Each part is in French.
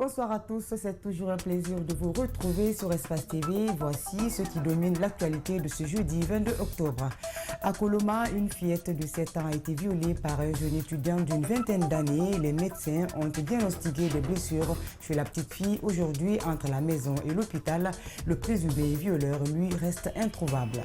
Bonsoir à tous, c'est toujours un plaisir de vous retrouver sur Espace TV. Voici ce qui domine l'actualité de ce jeudi 22 octobre. À Coloma, une fillette de 7 ans a été violée par un jeune étudiant d'une vingtaine d'années. Les médecins ont diagnostiqué des blessures chez la petite fille. Aujourd'hui, entre la maison et l'hôpital, le présumé violeur, lui, reste introuvable.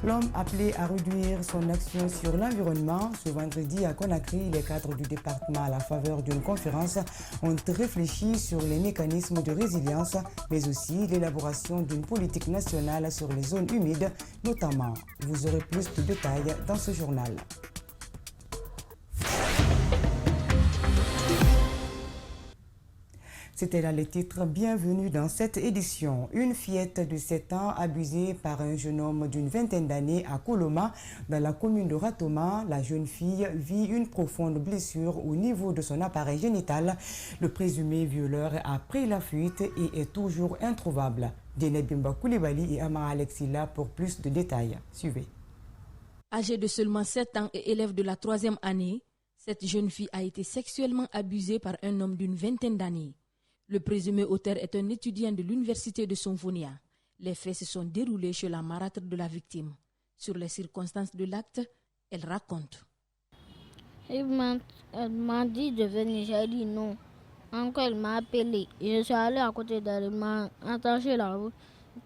L'homme appelé à réduire son action sur l'environnement. Ce vendredi à Conakry, les cadres du département, à la faveur d'une conférence, ont réfléchi sur les mécanismes de résilience, mais aussi l'élaboration d'une politique nationale sur les zones humides, notamment. Vous aurez plus de détails dans ce journal. C'était là les titres. Bienvenue dans cette édition. Une fillette de 7 ans abusée par un jeune homme d'une vingtaine d'années à Coloma, dans la commune de Ratoma. La jeune fille vit une profonde blessure au niveau de son appareil génital. Le présumé violeur a pris la fuite et est toujours introuvable. Denebimba Koulibaly et Ama Alexila pour plus de détails. Suivez. Âgée de seulement 7 ans et élève de la 3e année, cette jeune fille a été sexuellement abusée par un homme d'une vingtaine d'années. Le présumé auteur est un étudiant de l'université de Sonfonia. Les faits se sont déroulés chez la marâtre de la victime. Sur les circonstances de l'acte, elle raconte. Elle m'a dit de venir, j'ai dit non. Encore elle m'a appelé. Je suis allée à côté d'elle, elle m'a attaché la roue.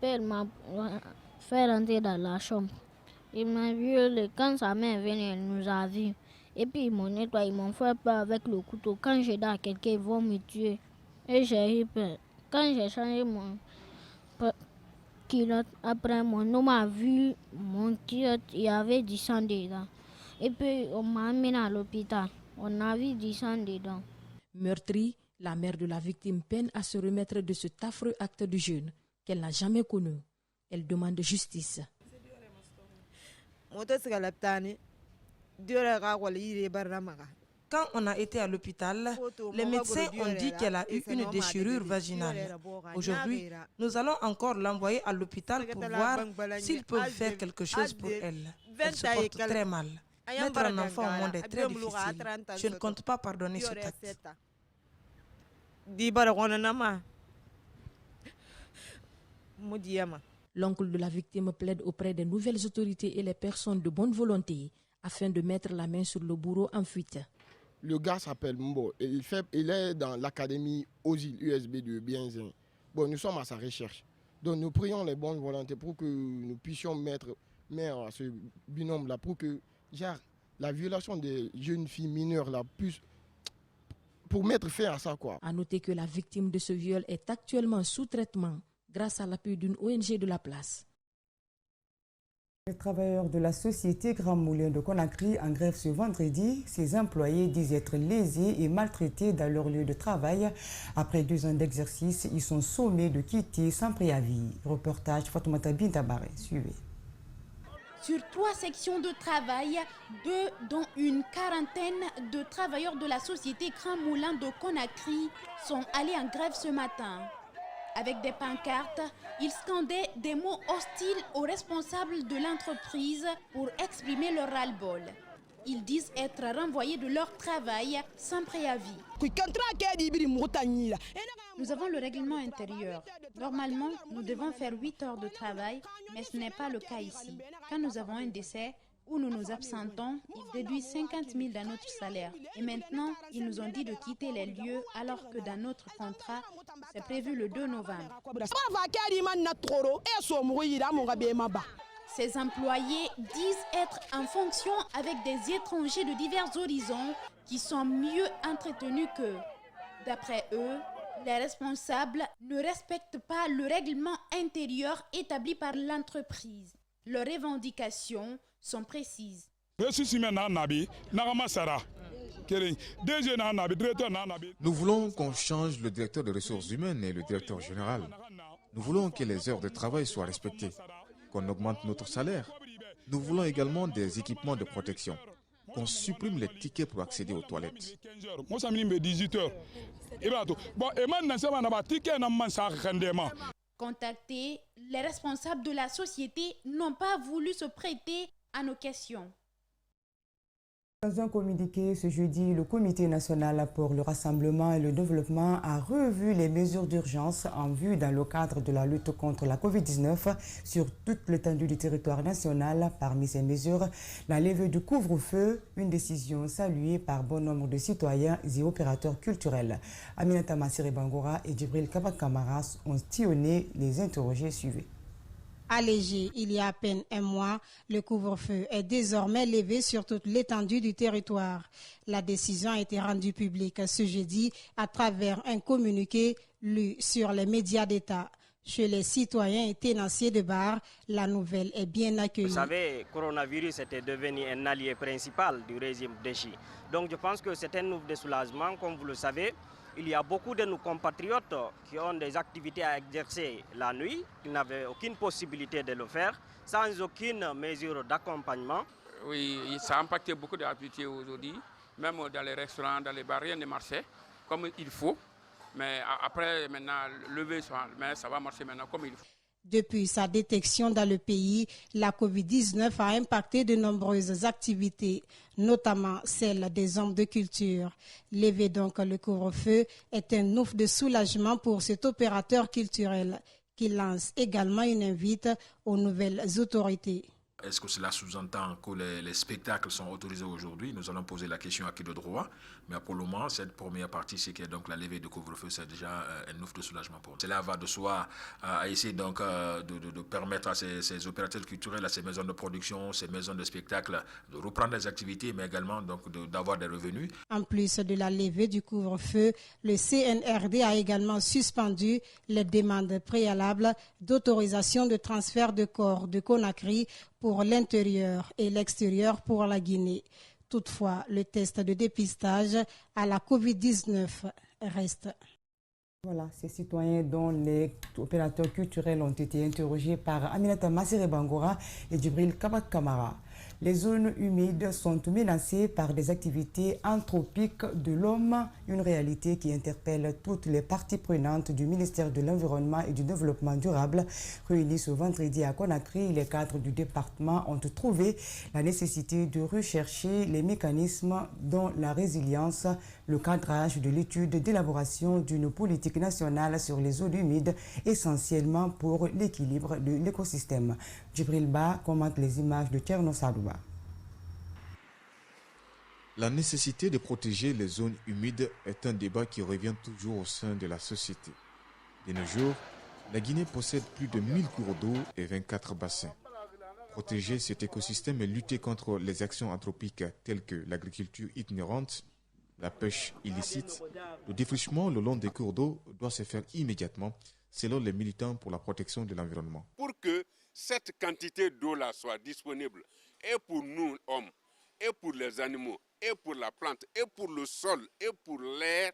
Puis elle m'a fait rentrer dans la chambre. Il m'a violé. Quand sa mère est venue, elle nous a vus. Et puis ils m'ont nettoyé, ils m'ont fait peur avec le couteau. Quand j'ai dit à quelqu'un, ils vont me tuer. Et j'ai eu peur. Quand j'ai changé mon culotte, après mon homme a vu mon culotte, il y avait du sang dedans. Et puis on m'a amené à l'hôpital. On a vu du sang dedans. Meurtrie, la mère de la victime peine à se remettre de cet affreux acte du jeune qu'elle n'a jamais connu. Elle demande justice. Quand on a été à l'hôpital, les médecins ont dit qu'elle a eu une déchirure vaginale. Aujourd'hui, nous allons encore l'envoyer à l'hôpital pour voir s'ils peuvent faire quelque chose pour elle. Elle se porte très mal. Mettre un enfant au monde est très difficile. Je ne compte pas pardonner cet acte. L'oncle de la victime plaide auprès des nouvelles autorités et les personnes de bonne volonté afin de mettre la main sur le bourreau en fuite. Le gars s'appelle Mbo et il est dans l'académie OSIL USB de Bienzin. Bon, nous sommes à sa recherche. Donc nous prions les bonnes volontés pour que nous puissions mettre main à ce binôme-là, pour que la violation des jeunes filles mineures là, puisse, pour mettre fin à ça, quoi. À noter que la victime de ce viol est actuellement sous traitement grâce à l'appui d'une ONG de la place. Les travailleurs de la société Grand Moulin de Conakry en grève ce vendredi. Ces employés disent être lésés et maltraités dans leur lieu de travail. Après 2 ans d'exercice, ils sont sommés de quitter sans préavis. Reportage Fatoumata Bintabaré. Suivez. Sur 3 sections de travail, 2 dont une quarantaine de travailleurs de la société Grand Moulin de Conakry sont allés en grève ce matin. Avec des pancartes, ils scandaient des mots hostiles aux responsables de l'entreprise pour exprimer leur ras-le-bol. Ils disent être renvoyés de leur travail sans préavis. Nous avons le règlement intérieur. Normalement, nous devons faire 8 heures de travail, mais ce n'est pas le cas ici. Quand nous avons un décès ou nous nous absentons, ils déduisent 50 000 dans notre salaire. Et maintenant, ils nous ont dit de quitter les lieux alors que dans notre contrat, c'est prévu le 2 novembre. Ces employés disent être en fonction avec des étrangers de divers horizons qui sont mieux entretenus qu'eux. D'après eux, les responsables ne respectent pas le règlement intérieur établi par l'entreprise. Leurs revendications sont précises. Nous voulons qu'on change le directeur des ressources humaines et le directeur général. Nous voulons que les heures de travail soient respectées, qu'on augmente notre salaire. Nous voulons également des équipements de protection, qu'on supprime les tickets pour accéder aux toilettes. Contactés, les responsables de la société n'ont pas voulu se prêter à nos questions. Dans un communiqué ce jeudi, le Comité national pour le rassemblement et le développement a revu les mesures d'urgence en vue dans le cadre de la lutte contre la COVID-19 sur toute l'étendue du territoire national. Parmi ces mesures, la levée du couvre-feu, une décision saluée par bon nombre de citoyens et opérateurs culturels. Aminata Massiré Bangora et Djibril Kabak-Kamara ont sillonné les interrogés suivis. Allégé il y a à peine un mois, le couvre-feu est désormais levé sur toute l'étendue du territoire. La décision a été rendue publique ce jeudi à travers un communiqué lu sur les médias d'État. Chez les citoyens et tenanciers de bar, la nouvelle est bien accueillie. Vous savez, le coronavirus était devenu un allié principal du régime Déchi. Donc je pense que c'est un ouf de soulagement, comme vous le savez. Il y a beaucoup de nos compatriotes qui ont des activités à exercer la nuit, qui n'avaient aucune possibilité de le faire, sans aucune mesure d'accompagnement. Oui, ça a impacté beaucoup d'activités aujourd'hui, même dans les restaurants, dans les bars, rien ne marchait comme il faut. Mais après, maintenant, lever, mais ça va marcher maintenant comme il faut. Depuis sa détection dans le pays, la COVID-19 a impacté de nombreuses activités, notamment celles des hommes de culture. Lever donc le couvre-feu est un ouf de soulagement pour cet opérateur culturel qui lance également une invite aux nouvelles autorités. Est-ce que cela sous-entend que les spectacles sont autorisés aujourd'hui? Nous allons poser la question à qui de droit. Mais pour le moment, cette première partie, c'est que donc la levée de couvre-feu, c'est déjà un ouf de soulagement pour nous. Cela va de soi à essayer donc de permettre à ces opérateurs culturels, à ces maisons de production, ces maisons de spectacle, de reprendre les activités, mais également donc d'avoir des revenus. En plus de la levée du couvre-feu, le CNRD a également suspendu les demandes préalables d'autorisation de transfert de corps de Conakry pour l'intérieur et l'extérieur pour la Guinée. Toutefois, le test de dépistage à la COVID-19 reste. Voilà, ces citoyens dont les opérateurs culturels ont été interrogés par Aminata Massiré Bangora et Djibril Kabak-Kamara. Les zones humides sont menacées par des activités anthropiques de l'homme, une réalité qui interpelle toutes les parties prenantes du ministère de l'Environnement et du Développement durable. Réunis ce vendredi à Conakry, les cadres du département ont trouvé la nécessité de rechercher les mécanismes dont la résilience, le cadrage de l'étude d'élaboration d'une politique nationale sur les zones humides, essentiellement pour l'équilibre de l'écosystème. Djibril Ba commente les images de Tcherno Sadouba. La nécessité de protéger les zones humides est un débat qui revient toujours au sein de la société. De nos jours, la Guinée possède plus de 1000 cours d'eau et 24 bassins. Protéger cet écosystème et lutter contre les actions anthropiques telles que l'agriculture itinérante, la pêche illicite, le défrichement le long des cours d'eau doit se faire immédiatement, selon les militants pour la protection de l'environnement. Pour que cette quantité d'eau-là soit disponible, et pour nous, hommes, et pour les animaux, et pour la plante, et pour le sol, et pour l'air,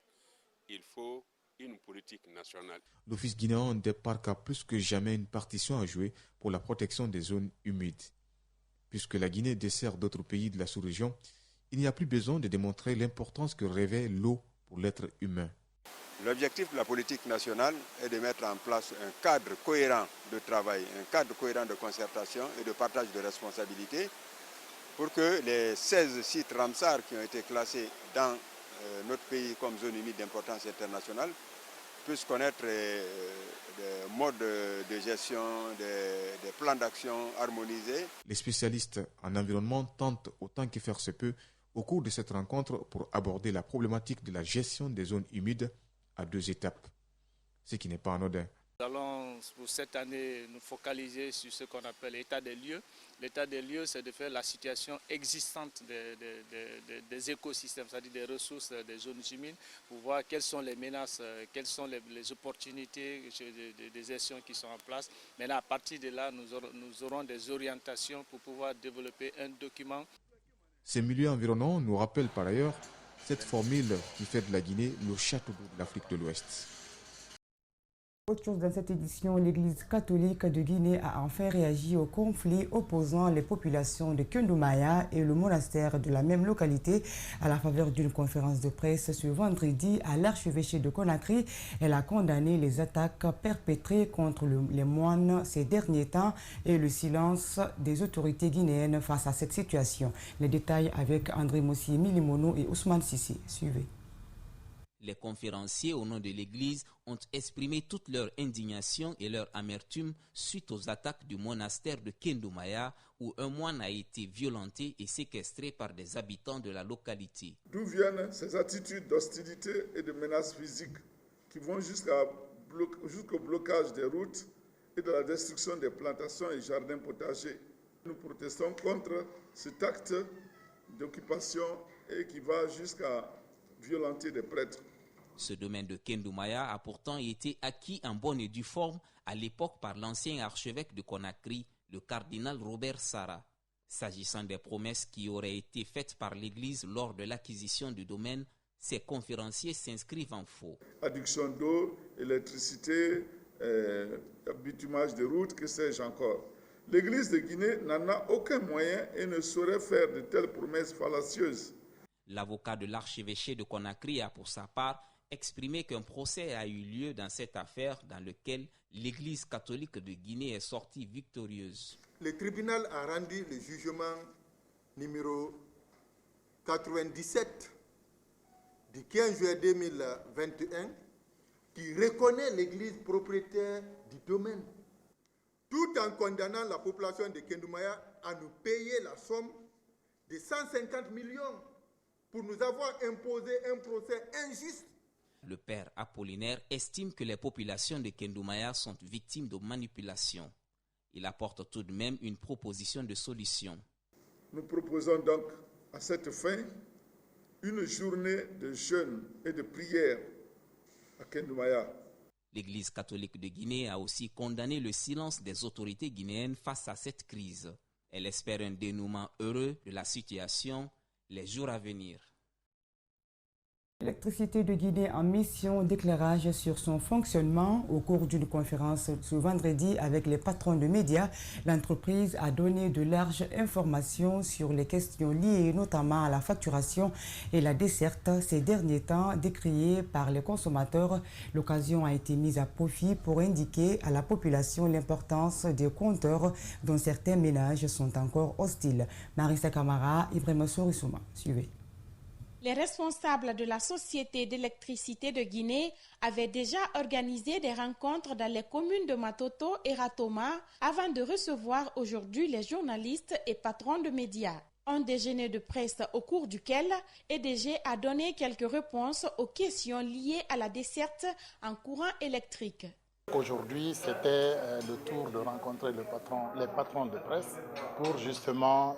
il faut une politique nationale. L'Office guinéen des parcs a plus que jamais une partition à jouer pour la protection des zones humides. Puisque la Guinée dessert d'autres pays de la sous-région, il n'y a plus besoin de démontrer l'importance que revêt l'eau pour l'être humain. L'objectif de la politique nationale est de mettre en place un cadre cohérent de travail, un cadre cohérent de concertation et de partage de responsabilités pour que les 16 sites Ramsar qui ont été classés dans notre pays comme zone humide d'importance internationale puissent connaître des modes de gestion, des plans d'action harmonisés. Les spécialistes en environnement tentent autant que faire se peut au cours de cette rencontre pour aborder la problématique de la gestion des zones humides à 2 étapes, ce qui n'est pas anodin. Nous allons pour cette année nous focaliser sur ce qu'on appelle l'état des lieux. L'état des lieux, c'est de faire la situation existante des écosystèmes, c'est-à-dire des ressources des zones humides, pour voir quelles sont les menaces, quelles sont les opportunités des gestions qui sont en place. Maintenant, à partir de là, nous aurons des orientations pour pouvoir développer un document. Ces milieux environnants nous rappellent par ailleurs cette formule qui fait de la Guinée le château d'eau de l'Afrique de l'Ouest. Autre chose dans cette édition, l'Église catholique de Guinée a enfin réagi au conflit opposant les populations de Kendumaya et le monastère de la même localité. À la faveur d'une conférence de presse ce vendredi à l'archevêché de Conakry, elle a condamné les attaques perpétrées contre les moines ces derniers temps et le silence des autorités guinéennes face à cette situation. Les détails avec André Mossi Milimono et Ousmane Sissi. Suivez. Les conférenciers au nom de l'Église ont exprimé toute leur indignation et leur amertume suite aux attaques du monastère de Kendumaya où un moine a été violenté et séquestré par des habitants de la localité. D'où viennent ces attitudes d'hostilité et de menaces physiques qui vont jusqu'au blocage des routes et de la destruction des plantations et jardins potagers? Nous protestons contre cet acte d'occupation et qui va jusqu'à violenter des prêtres. Ce domaine de Kendumaya a pourtant été acquis en bonne et due forme à l'époque par l'ancien archevêque de Conakry, le cardinal Robert Sarah. S'agissant des promesses qui auraient été faites par l'Église lors de l'acquisition du domaine, ces conférenciers s'inscrivent en faux. Adduction d'eau, électricité, bitumage de routes, que sais-je encore. L'Église de Guinée n'en a aucun moyen et ne saurait faire de telles promesses fallacieuses. L'avocat de l'archevêché de Conakry a pour sa part exprimé qu'un procès a eu lieu dans cette affaire dans lequel l'Église catholique de Guinée est sortie victorieuse. Le tribunal a rendu le jugement numéro 97 du 15 juillet 2021 qui reconnaît l'Église propriétaire du domaine, tout en condamnant la population de Kendumaya à nous payer la somme de 150 millions pour nous avoir imposé un procès injuste. Le père Apollinaire estime que les populations de Kendumaya sont victimes de manipulations. Il apporte tout de même une proposition de solution. Nous proposons donc à cette fin une journée de jeûne et de prière à Kendumaya. L'Église catholique de Guinée a aussi condamné le silence des autorités guinéennes face à cette crise. Elle espère un dénouement heureux de la situation les jours à venir. L'électricité de Guinée en mission d'éclairage sur son fonctionnement au cours d'une conférence ce vendredi avec les patrons de médias. L'entreprise a donné de larges informations sur les questions liées notamment à la facturation et la desserte ces derniers temps décriées par les consommateurs. L'occasion a été mise à profit pour indiquer à la population l'importance des compteurs dont certains ménages sont encore hostiles. Marissa Camara, Ibrahima Sorissouma. Suivez. Les responsables de la Société d'électricité de Guinée avaient déjà organisé des rencontres dans les communes de Matoto et Ratoma avant de recevoir aujourd'hui les journalistes et patrons de médias. Un déjeuner de presse au cours duquel EDG a donné quelques réponses aux questions liées à la desserte en courant électrique. Aujourd'hui, c'était le tour de rencontrer les patrons de presse pour justement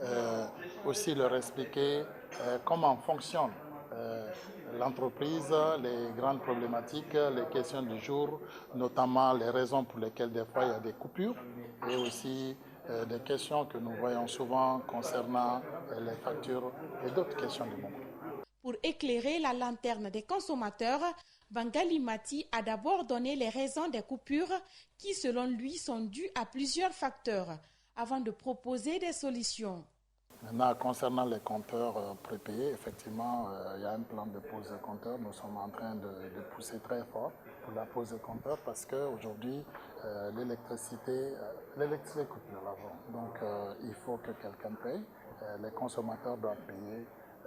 aussi leur expliquer comment fonctionne l'entreprise, les grandes problématiques, les questions du jour, notamment les raisons pour lesquelles des fois il y a des coupures et aussi des questions que nous voyons souvent concernant les factures et d'autres questions du moment. Pour éclairer la lanterne des consommateurs, Bangali Mati a d'abord donné les raisons des coupures qui, selon lui, sont dues à plusieurs facteurs, avant de proposer des solutions. Maintenant, concernant les compteurs prépayés, effectivement, il y a un plan de pose de compteurs. Nous sommes en train de pousser très fort pour la pose de compteurs parce qu'aujourd'hui, l'électricité coûte de l'argent. Donc, il faut que quelqu'un paye. Les consommateurs doivent payer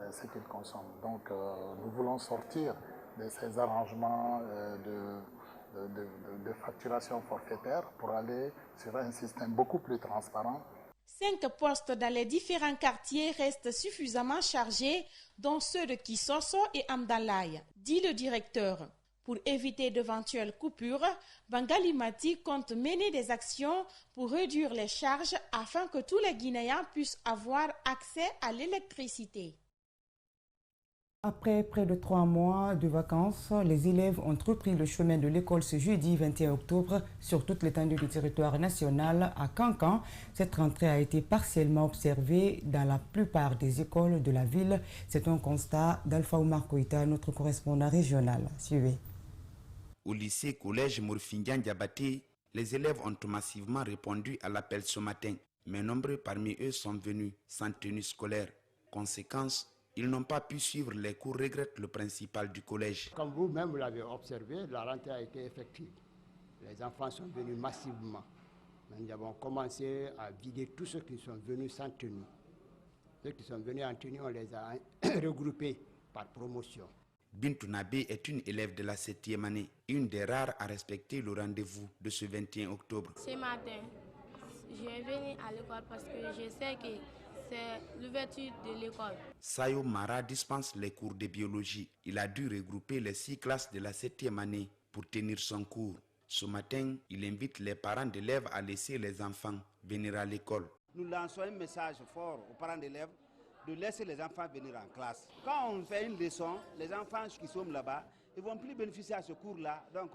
ce qu'ils consomment. Donc, nous voulons sortir de ces arrangements de facturation forfaitaire pour aller sur un système beaucoup plus transparent. 5 postes dans les différents quartiers restent suffisamment chargés, dont ceux de Kisoso et Amdalaï, dit le directeur. Pour éviter d'éventuelles coupures, Bangali Mati compte mener des actions pour réduire les charges afin que tous les Guinéens puissent avoir accès à l'électricité. Après près de 3 mois de vacances, les élèves ont repris le chemin de l'école ce jeudi 21 octobre sur toute l'étendue du territoire national à Kankan. Cette rentrée a été partiellement observée dans la plupart des écoles de la ville. C'est un constat d'Alpha Oumar Koïta, notre correspondant régional. Suivez. Au lycée-collège Morfindian Diabaté, les élèves ont massivement répondu à l'appel ce matin, mais nombreux parmi eux sont venus sans tenue scolaire. Conséquence, ils n'ont pas pu suivre les cours, regrette le principal du collège. Comme vous-même l'avez observé, la rentrée a été effective. Les enfants sont venus massivement. Nous avons commencé à vider tous ceux qui sont venus sans tenue. Ceux qui sont venus en tenue, on les a regroupés par promotion. Bintou Nabé est une élève de la 7e année, une des rares à respecter le rendez-vous de ce 21 octobre. Ce matin, je suis venue à l'école parce que je sais que c'est l'ouverture de l'école. Sayo Mara dispense les cours de biologie. Il a dû regrouper les 6 classes de la 7e année pour tenir son cours. Ce matin, il invite les parents d'élèves à laisser les enfants venir à l'école. Nous lançons un message fort aux parents d'élèves de laisser les enfants venir en classe. Quand on fait une leçon, les enfants qui sont là-bas, ils ne vont plus bénéficier à ce cours-là. Donc,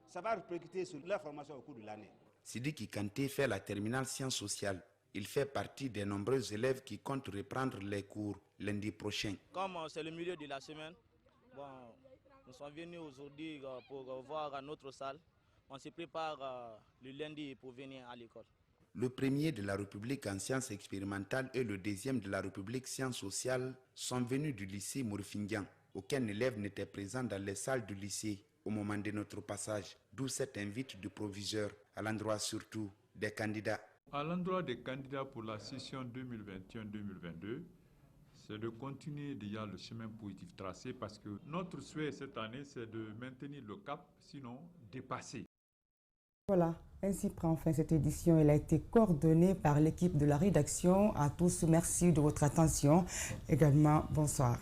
ça va répercuter sur leur formation au cours de l'année. Sidiki Kanté fait la terminale sciences sociales. Il fait partie des nombreux élèves qui comptent reprendre les cours lundi prochain. Comme c'est le milieu de la semaine, nous sommes venus aujourd'hui pour voir notre salle. On se prépare le lundi pour venir à l'école. Le premier de la République en sciences expérimentales et le deuxième de la République sciences sociales sont venus du lycée Morfindian. Aucun élève n'était présent dans les salles du lycée au moment de notre passage, d'où cette invite du proviseur à l'endroit surtout des candidats. À l'endroit des candidats pour la session 2021-2022, c'est de continuer déjà le chemin positif tracé parce que notre souhait cette année, c'est de maintenir le cap, sinon dépasser. Voilà, ainsi prend fin cette édition. Elle a été coordonnée par l'équipe de la rédaction. À tous, merci de votre attention. Également, bonsoir.